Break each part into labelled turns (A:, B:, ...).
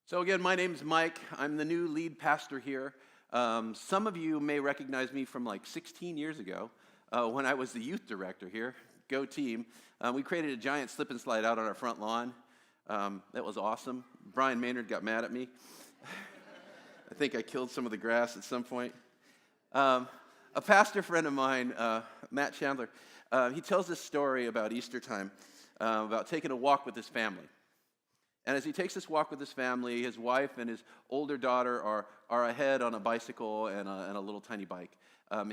A: So again, my name's Mike. I'm the new lead pastor here. Some of you may recognize me from like 16 years ago when I was the youth director here. Go team. We created a giant slip and slide out on our front lawn. That was awesome. Brian Maynard got mad at me. I think I killed some of the grass at some point. A pastor friend of mine, Matt Chandler, he tells this story about Easter time, about taking a walk with his family. And as he takes this walk with his family, his wife and his older daughter are ahead on a bicycle and a little tiny bike.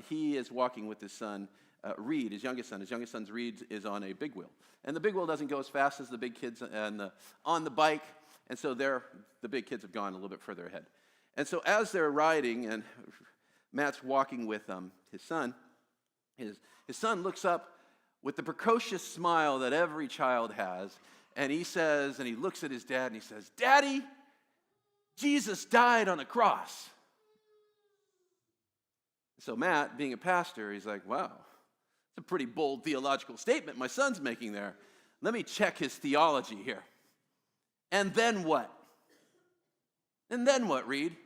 A: He is walking with his son, Reed, his youngest son. His youngest son's Reed is on a big wheel. And the big wheel doesn't go as fast as the big kids on the bike, and so the big kids have gone a little bit further ahead. And so as they're riding, and Matt's walking with his son, his son looks up with the precocious smile that every child has, and he says, and he looks at his dad and he says, "Daddy, Jesus died on a cross." So Matt, being a pastor, he's like, "Wow, it's a pretty bold theological statement my son's making there. Let me check his theology here." And then what? And then what, Reed?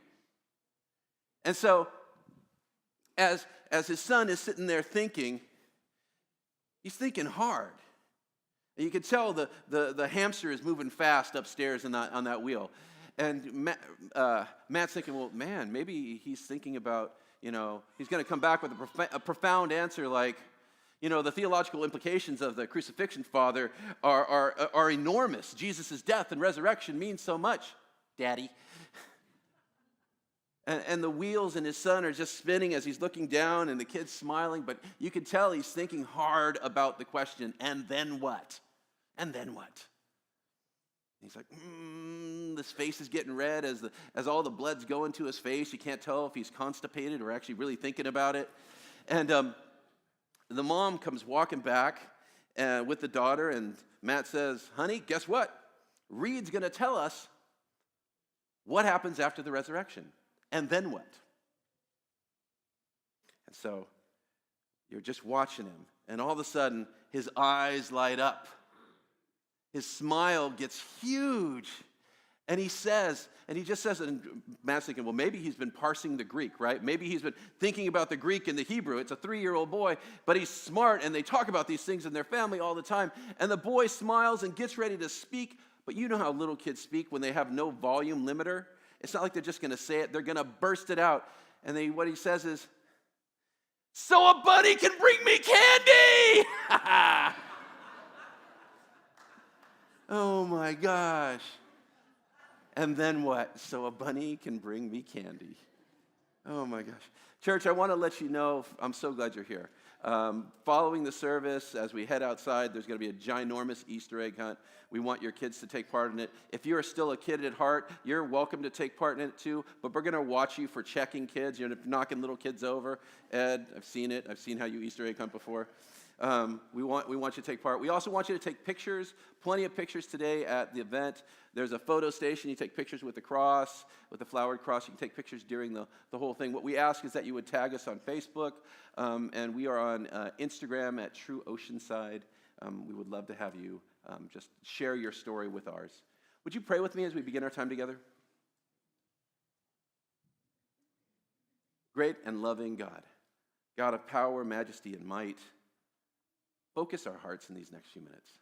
A: And so, as his son is sitting there thinking, he's thinking hard. And you can tell the hamster is moving fast upstairs on that wheel. And Matt's thinking, well, man, maybe he's thinking about, he's going to come back with a profound answer like, the theological implications of the crucifixion, Father, are enormous. Jesus' death and resurrection means so much, Daddy. And the wheels in his son are just spinning as he's looking down, and the kid's smiling, but you can tell he's thinking hard about the question, and then what? And then what? He's like, this face is getting red as all the blood's going to his face. You can't tell if he's constipated or actually really thinking about it. And the mom comes walking back with the daughter, and Matt says, "Honey, guess what? Reed's going to tell us what happens after the resurrection. And then what?" And so you're just watching him, and all of a sudden, his eyes light up. His smile gets huge, and he just says, and Matt's thinking, well, maybe he's been parsing the Greek, right? Maybe he's been thinking about the Greek and the Hebrew. It's a 3-year-old boy, but he's smart, and they talk about these things in their family all the time. And the boy smiles and gets ready to speak, but you know how little kids speak when they have no volume limiter? It's not like they're just going to say it. They're going to burst it out. And what he says is, "So a bunny can bring me candy!" Oh my gosh. And then what? So a bunny can bring me candy. Oh my gosh. Church, I want to let you know, I'm so glad you're here. Following the service, as we head outside, there's going to be a ginormous Easter egg hunt. We want your kids to take part in it. If you're still a kid at heart, you're welcome to take part in it too, but we're going to watch you for checking kids. You're knocking little kids over. Ed, I've seen it. I've seen how you Easter egg hunt before. We want you to take part. We also want you to take pictures, plenty of pictures today at the event. There's a photo station. You take pictures with the cross, with the flowered cross. You can take pictures during the whole thing. What we ask is that you would tag us on Facebook, and we are on Instagram at True Oceanside. We would love to have you just share your story with ours. Would you pray with me as we begin our time together? Great and loving God, God of power, majesty, and might, focus our hearts in these next few minutes.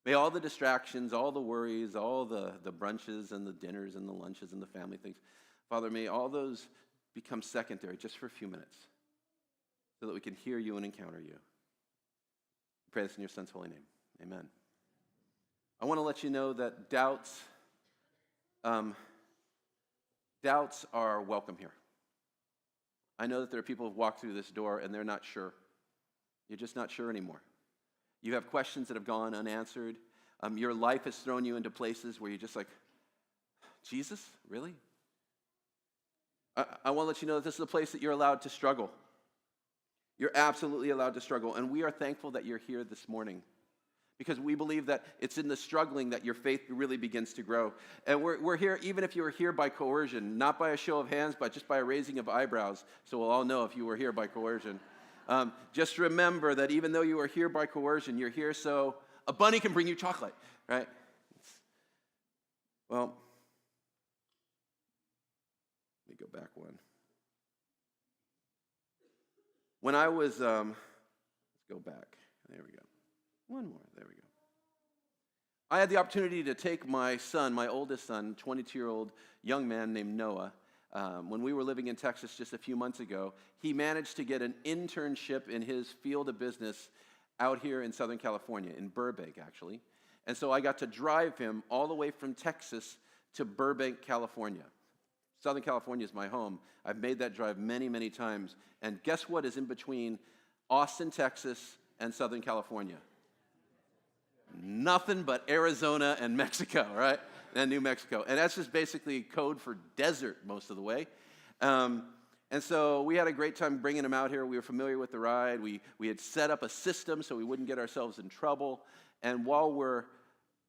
A: May all the distractions, all the worries, all the brunches and the dinners and the lunches and the family things, Father, may all those become secondary just for a few minutes so that we can hear you and encounter you. I pray this in your Son's holy name. Amen. I want to let you know that doubts are welcome here. I know that there are people who've walked through this door and they're not sure. You're just not sure anymore. You have questions that have gone unanswered. Your life has thrown you into places where you're just like, Jesus, really? I want to let you know that this is a place that you're allowed to struggle. You're absolutely allowed to struggle. And we are thankful that you're here this morning because we believe that it's in the struggling that your faith really begins to grow. And we're here, even if you were here by coercion, not by a show of hands, but just by a raising of eyebrows. So we'll all know if you were here by coercion. Just remember that even though you are here by coercion, you're here so a bunny can bring you chocolate, right? Well, back one. When I was, let's go back. There we go. One more. There we go. I had the opportunity to take my son, my oldest son, 22-year-old young man named Noah. When we were living in Texas just a few months ago, he managed to get an internship in his field of business out here in Southern California, in Burbank, actually. And so I got to drive him all the way from Texas to Burbank, California. Southern California is my home. I've made that drive many, many times. And guess what is in between Austin, Texas, and Southern California? Nothing but Arizona and Mexico, right? And New Mexico. And that's just basically code for desert most of the way. And so we had a great time bringing him out here. We were familiar with the ride. We had set up a system so we wouldn't get ourselves in trouble. And while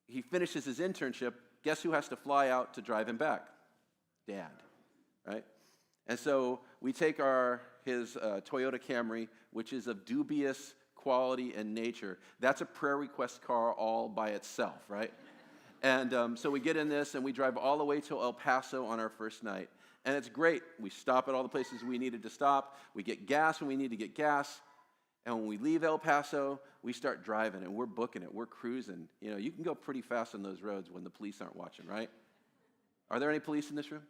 A: he finishes his internship, guess who has to fly out to drive him back? Dad, right? And so we take his Toyota Camry, which is of dubious quality and nature. That's a prayer request car all by itself, right? And so we get in this and we drive all the way to El Paso on our first night. And it's great. We stop at all the places we needed to stop. We get gas when we need to get gas. And when we leave El Paso, we start driving and we're booking it. We're cruising. You know, you can go pretty fast on those roads when the police aren't watching, right? Are there any police in this room?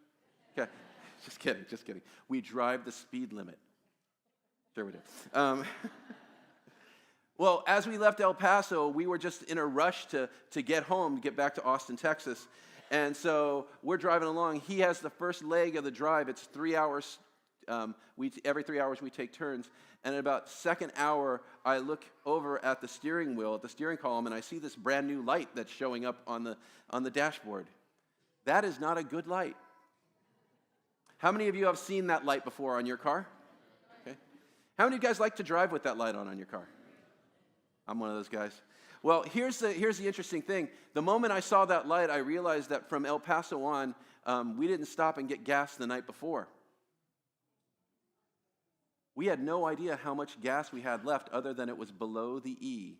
A: Okay. Just kidding, just kidding. We drive the speed limit. Sure we do. Well, as we left El Paso, we were just in a rush to get home, to get back to Austin, Texas. And so we're driving along. He has the first leg of the drive. It's 3 hours. Every 3 hours we take turns. And at about second hour, I look over at the steering wheel, at the steering column, and I see this brand new light that's showing up on the dashboard. That is not a good light. How many of you have seen that light before on your car? Okay. How many of you guys like to drive with that light on your car? I'm one of those guys. Well, here's the interesting thing. The moment I saw that light, I realized that from El Paso on, we didn't stop and get gas the night before. We had no idea how much gas we had left other than it was below the E.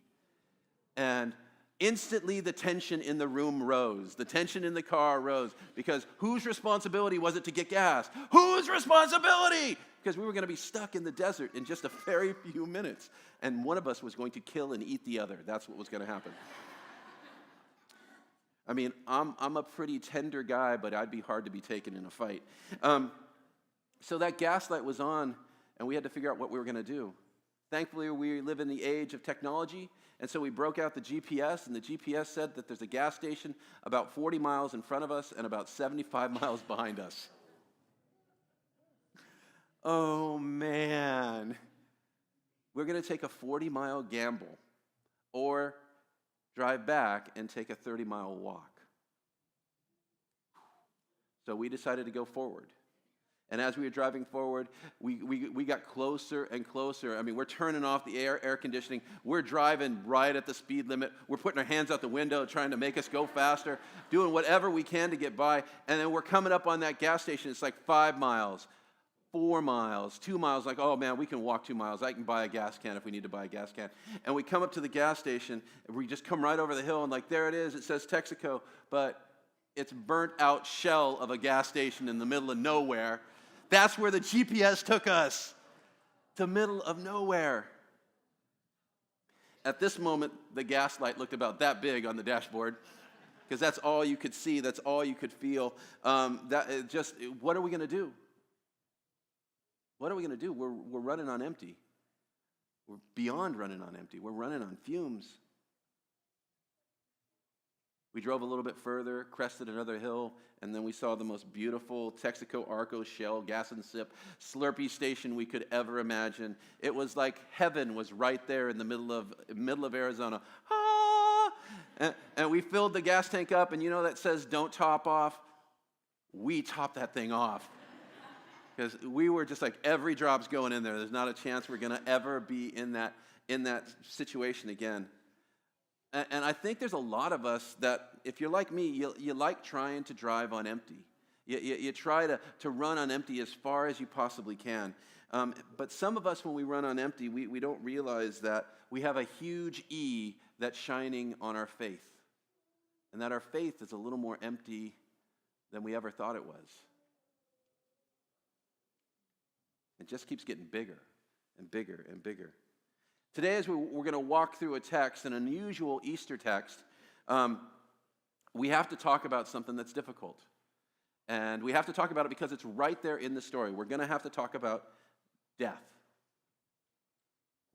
A: And instantly the tension in the room rose. The tension in the car rose because whose responsibility was it to get gas? Whose responsibility? Because we were going to be stuck in the desert in just a very few minutes. And one of us was going to kill and eat the other. That's what was going to happen. I mean, I'm a pretty tender guy, but I'd be hard to be taken in a fight. So that gas light was on, and we had to figure out what we were going to do. Thankfully, we live in the age of technology, and so we broke out the GPS, and the GPS said that there's a gas station about 40 miles in front of us and about 75 miles behind us. Oh, man. We're going to take a 40-mile gamble or drive back and take a 30-mile walk. So we decided to go forward. And as we were driving forward, we got closer and closer. I mean, we're turning off the air conditioning. We're driving right at the speed limit. We're putting our hands out the window trying to make us go faster, doing whatever we can to get by. And then we're coming up on that gas station. It's like 5 miles, 4 miles, 2 miles. Like, oh, man, we can walk 2 miles. I can buy a gas can if we need to buy a gas can. And we come up to the gas station. And we just come right over the hill. And like, there it is. It says Texaco. But it's burnt out shell of a gas station in the middle of nowhere. That's where the GPS took us, the middle of nowhere. At this moment, the gas light looked about that big on the dashboard because that's all you could see, that's all you could feel. What are we going to do? What are we going to do? We're running on empty. We're beyond running on empty. We're running on fumes. We drove a little bit further, crested another hill, and then we saw the most beautiful Texaco Arco Shell gas and sip Slurpee station we could ever imagine. It was like heaven was right there in the middle of Arizona. Ah! And we filled the gas tank up, and you know that says don't top off? We topped that thing off. Because we were just like, every drop's going in there. There's not a chance we're going to ever be in that situation again. And I think there's a lot of us that, if you're like me, you like trying to drive on empty. You try to run on empty as far as you possibly can. But some of us, when we run on empty, we don't realize that we have a huge E that's shining on our faith. And that our faith is a little more empty than we ever thought it was. It just keeps getting bigger and bigger and bigger. Today, as we're going to walk through a text, an unusual Easter text, we have to talk about something that's difficult. And we have to talk about it because it's right there in the story. We're going to have to talk about death.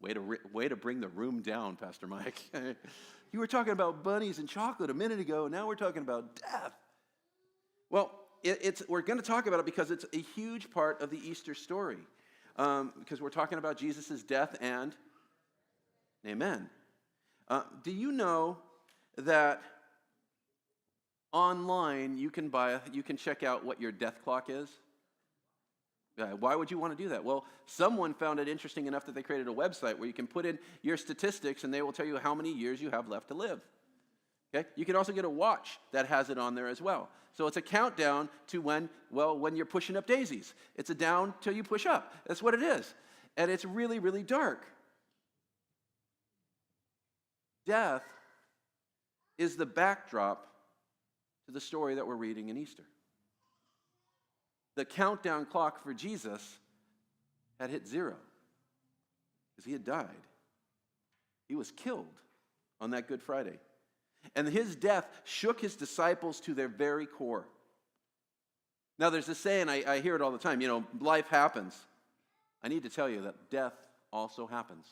A: Way to bring the room down, Pastor Mike. You were talking about bunnies and chocolate a minute ago, and now we're talking about death. Well, we're going to talk about it because it's a huge part of the Easter story. Because we're talking about Jesus' death and amen. Do you know that online you can check out what your death clock is? Why would you want to do that? Well, someone found it interesting enough that they created a website where you can put in your statistics and they will tell you how many years you have left to live. Okay? You can also get a watch that has it on there as well. So it's a countdown to when you're pushing up daisies. It's a down till you push up. That's what it is. And it's really, really dark. Death is the backdrop to the story that we're reading in Easter. The countdown clock for Jesus had hit 0 because he had died. He was killed on that Good Friday. And his death shook his disciples to their very core. Now, there's this saying, I hear it all the time, life happens. I need to tell you that death also happens.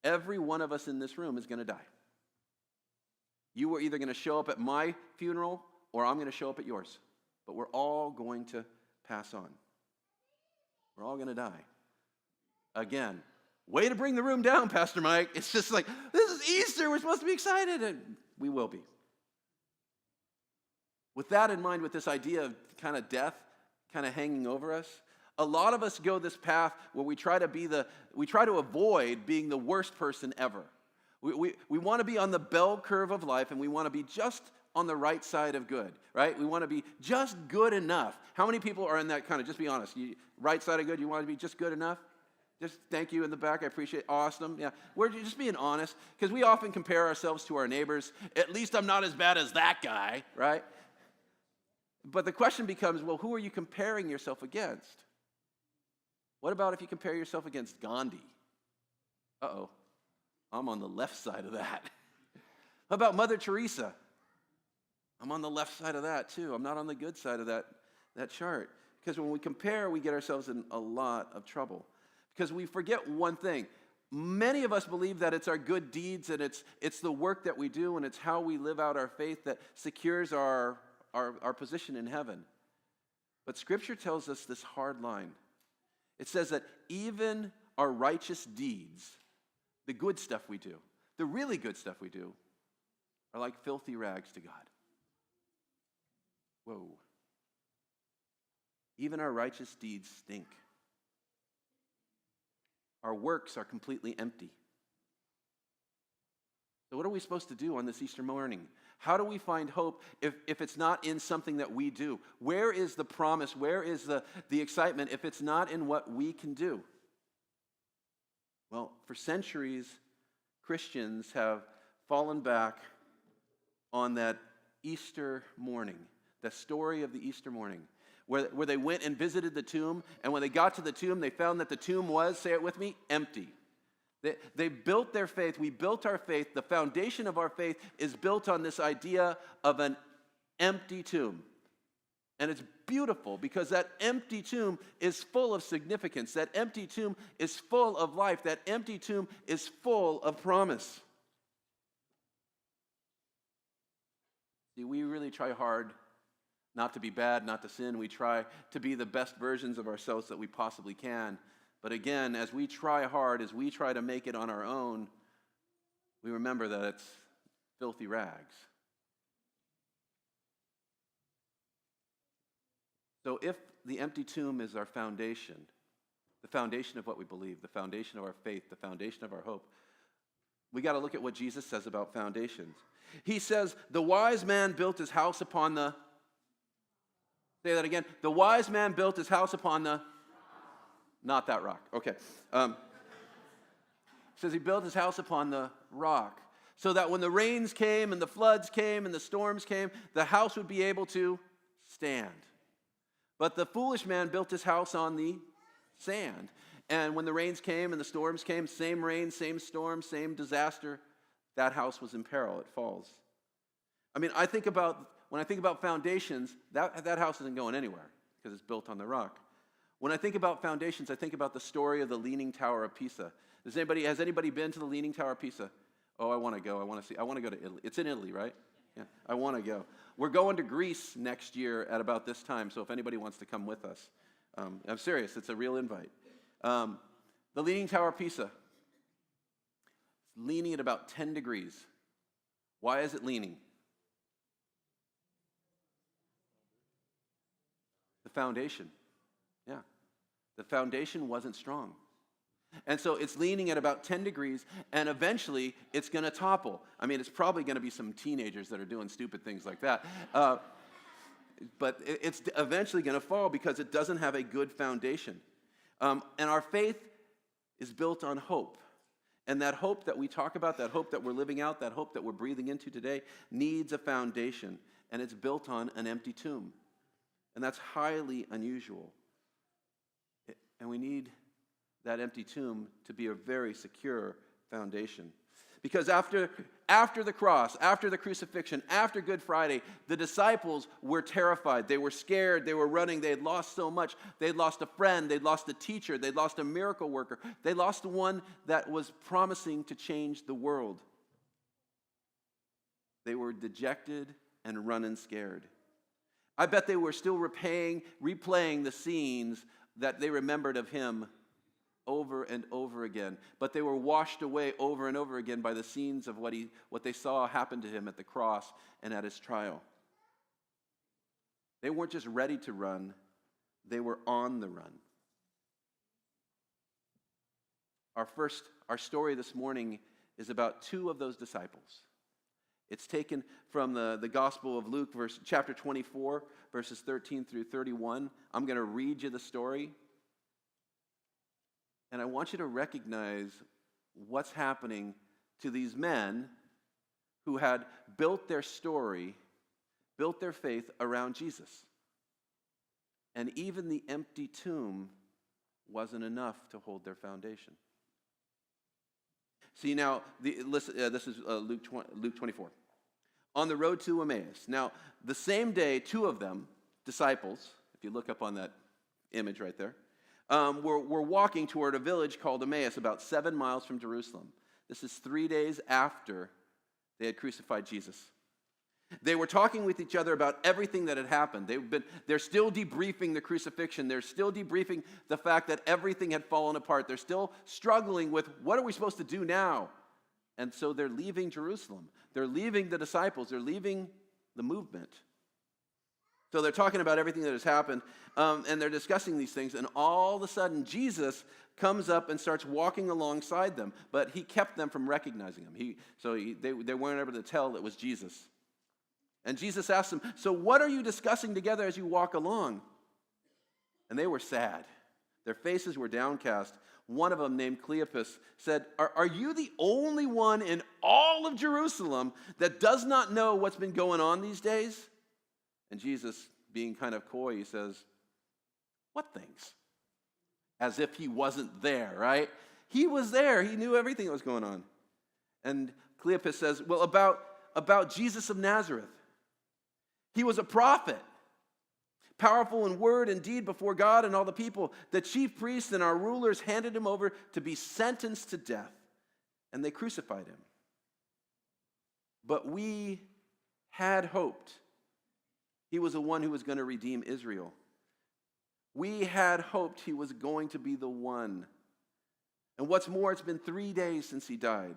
A: Every one of us in this room is going to die. You are either going to show up at my funeral or I'm going to show up at yours. But we're all going to pass on. We're all going to die. Again, way to bring the room down, Pastor Mike. It's just like, this is Easter. We're supposed to be excited, and we will be. With that in mind, with this idea of kind of death kind of hanging over us, a lot of us go this path where we try to avoid being the worst person ever. We want to be on the bell curve of life, and we want to be just on the right side of good, right? We want to be just good enough. How many people are in that kind of, just be honest, right side of good, you want to be just good enough? Just thank you in the back, I appreciate it. Awesome, yeah. We're just being honest, because we often compare ourselves to our neighbors. At least I'm not as bad as that guy, right? But the question becomes, well, who are you comparing yourself against? What about if you compare yourself against Gandhi? Uh-oh, I'm on the left side of that. How about Mother Teresa? I'm on the left side of that too. I'm not on the good side of that chart. Because when we compare, we get ourselves in a lot of trouble. Because we forget one thing. Many of us believe that it's our good deeds and it's the work that we do and it's how we live out our faith that secures our position in heaven. But Scripture tells us this hard line. It says that even our righteous deeds, the good stuff we do, the really good stuff we do, are like filthy rags to God. Whoa. Even our righteous deeds stink. Our works are completely empty. So what are we supposed to do on this Easter morning? How do we find hope if it's not in something that we do? Where is the promise? Where is the excitement if it's not in what we can do? Well, for centuries, Christians have fallen back on that Easter morning, the story of the Easter morning, where they went and visited the tomb, and when they got to the tomb, they found that the tomb was, say it with me, empty. They built their faith. We built our faith. The foundation of our faith is built on this idea of an empty tomb. And it's beautiful because that empty tomb is full of significance. That empty tomb is full of life. That empty tomb is full of promise. See, we really try hard not to be bad, not to sin. We try to be the best versions of ourselves that we possibly can. But again, as we try hard, as we try to make it on our own, we remember that it's filthy rags. So if the empty tomb is our foundation, the foundation of what we believe, the foundation of our faith, the foundation of our hope, we got to look at what Jesus says about foundations. He says, the wise man built his house upon the... Say that again. The wise man built his house upon the... Not that rock. Okay. Says he built his house upon the rock so that when the rains came and the floods came and the storms came, the house would be able to stand. But the foolish man built his house on the sand. And when the rains came and the storms came, same rain, same storm, same disaster, that house was in peril. It falls. I mean, when I think about foundations, that house isn't going anywhere because it's built on the rock. When I think about foundations, I think about the story of the Leaning Tower of Pisa. Has anybody been to the Leaning Tower of Pisa? Oh, I want to go. I want to go to Italy. It's in Italy, right? Yeah, I want to go. We're going to Greece next year at about this time, so if anybody wants to come with us. I'm serious. It's a real invite. The Leaning Tower of Pisa. It's leaning at about 10 degrees. Why is it leaning? The foundation. Yeah. The foundation wasn't strong. And so it's leaning at about 10 degrees, and eventually it's going to topple. I mean, it's probably going to be some teenagers that are doing stupid things like that. But it's eventually going to fall because it doesn't have a good foundation. And our faith is built on hope. And that hope that we talk about, that hope that we're living out, that hope that we're breathing into today needs a foundation. And it's built on an empty tomb. And that's highly unusual. And we need that empty tomb to be a very secure foundation. Because after the cross, after the crucifixion, after Good Friday, the disciples were terrified. They were scared. They were running. They had lost so much. They had lost a friend. They'd lost a teacher. They'd lost a miracle worker. They lost the one that was promising to change the world. They were dejected and running scared. I bet they were still replaying the scenes that they remembered of him over and over again. But they were washed away over and over again by the scenes of what they saw happen to him at the cross and at his trial. They weren't just ready to run, they were on the run. Our story this morning is about two of those disciples. It's taken from the Gospel of Luke, chapter 24, verses 13 through 31. I'm going to read you the story. And I want you to recognize what's happening to these men who had built their story, built their faith around Jesus. And even the empty tomb wasn't enough to hold their foundation. See now, this is Luke 24. On the road to Emmaus. Now, the same day, two of them, disciples, if you look up on that image right there, were walking toward a village called Emmaus, about 7 miles from Jerusalem. This is 3 days after they had crucified Jesus. They were talking with each other about everything that had happened. They're still debriefing the crucifixion. They're still debriefing the fact that everything had fallen apart. They're still struggling with, what are we supposed to do now? And so they're leaving Jerusalem. They're leaving the disciples. They're leaving the movement. So they're talking about everything that has happened, and they're discussing these things, and all of a sudden, Jesus comes up and starts walking alongside them, but he kept them from recognizing him. They weren't able to tell it was Jesus. And Jesus asked them, so what are you discussing together as you walk along? And they were sad. Their faces were downcast. One of them, named Cleopas, said, are you the only one in all of Jerusalem that does not know what's been going on these days? And Jesus, being kind of coy, he says, what things? As if he wasn't there, right? He was there. He knew everything that was going on. And Cleopas says, well, about Jesus of Nazareth. He was a prophet, powerful in word and deed before God and all the people. The chief priests and our rulers handed him over to be sentenced to death, and they crucified him. But we had hoped he was the one who was going to redeem Israel. We had hoped he was going to be the one. And what's more, it's been 3 days since he died.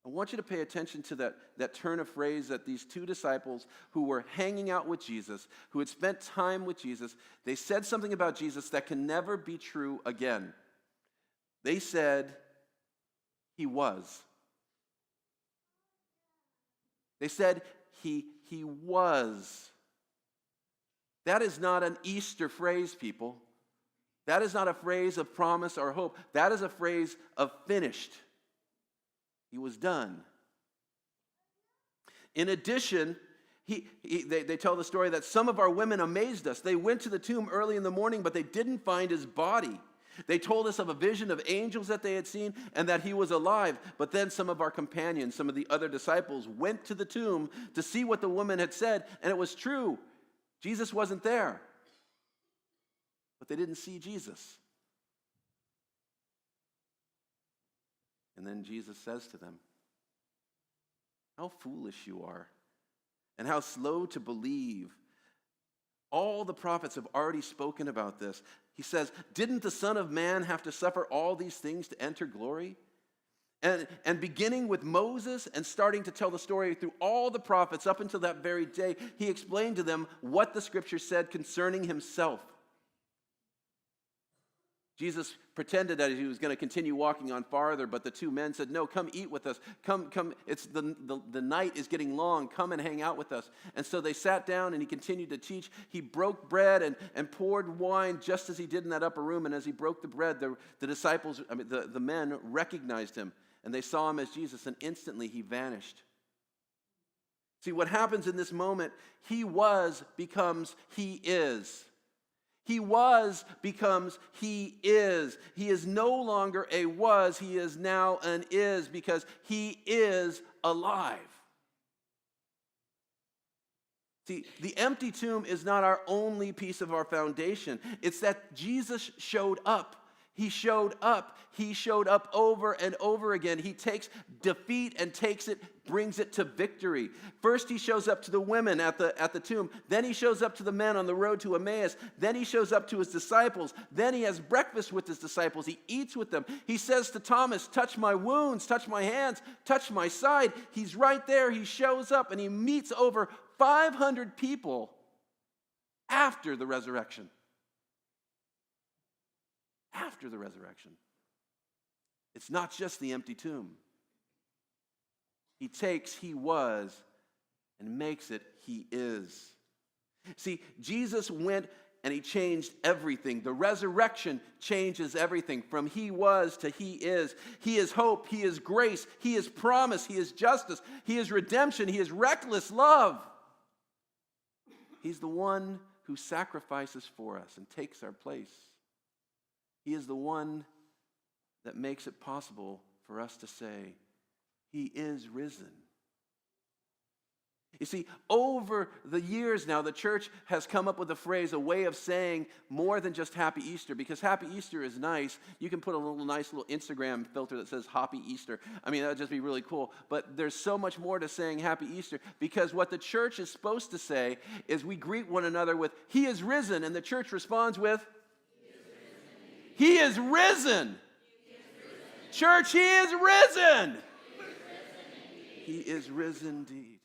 A: I want you to pay attention to that turn of phrase that these two disciples who were hanging out with Jesus, who had spent time with Jesus, they said something about Jesus that can never be true again. They said, he was. They said, he was. That is not an Easter phrase, people. That is not a phrase of promise or hope. That is a phrase of finished. He was done. In addition, They tell the story that some of our women amazed us. They went to the tomb early in the morning, but they didn't find his body. They told us of a vision of angels that they had seen and that he was alive. But then some of our companions, some of the other disciples, went to the tomb to see what the woman had said, and it was true. Jesus wasn't there. But they didn't see Jesus. And then Jesus says to them, "How foolish you are, and how slow to believe. All the prophets have already spoken about this." He says, "Didn't the Son of Man have to suffer all these things to enter glory?" And beginning with Moses and starting to tell the story through all the prophets up until that very day, he explained to them what the scripture said concerning himself. Jesus pretended that he was going to continue walking on farther, but the two men said, "No, come eat with us. Come. It's the night is getting long. Come and hang out with us." And so they sat down, and he continued to teach. He broke bread and poured wine just as he did in that upper room. And as he broke the bread, the disciples, the men recognized him, and they saw him as Jesus, and instantly he vanished. See, what happens in this moment, he was becomes he is. He was becomes he is. He is no longer a was, he is now an is, because he is alive. See, the empty tomb is not our only piece of our foundation. It's that Jesus showed up. He showed up. He showed up over and over again. He takes defeat and brings it to victory. First, he shows up to the women at the tomb. Then he shows up to the men on the road to Emmaus. Then he shows up to his disciples. Then he has breakfast with his disciples. He eats with them. He says to Thomas, "Touch my wounds, touch my hands, touch my side." He's right there. He shows up and he meets over 500 people after the resurrection. After the resurrection. It's not just the empty tomb. He takes he was and makes it he is. See, Jesus went and he changed everything. The resurrection changes everything from he was to he is. He is hope, he is grace, he is promise, he is justice, he is redemption, he is reckless love. He's the one who sacrifices for us and takes our place. He is the one that makes it possible for us to say, he is risen. You see, over the years now, the church has come up with a phrase, a way of saying more than just Happy Easter, because Happy Easter is nice. You can put a nice little Instagram filter that says Happy Easter. I mean, that would just be really cool. But there's so much more to saying Happy Easter, because what the church is supposed to say is we greet one another with, he is risen, and the church responds with, he is risen. Church, he is risen. He is risen indeed.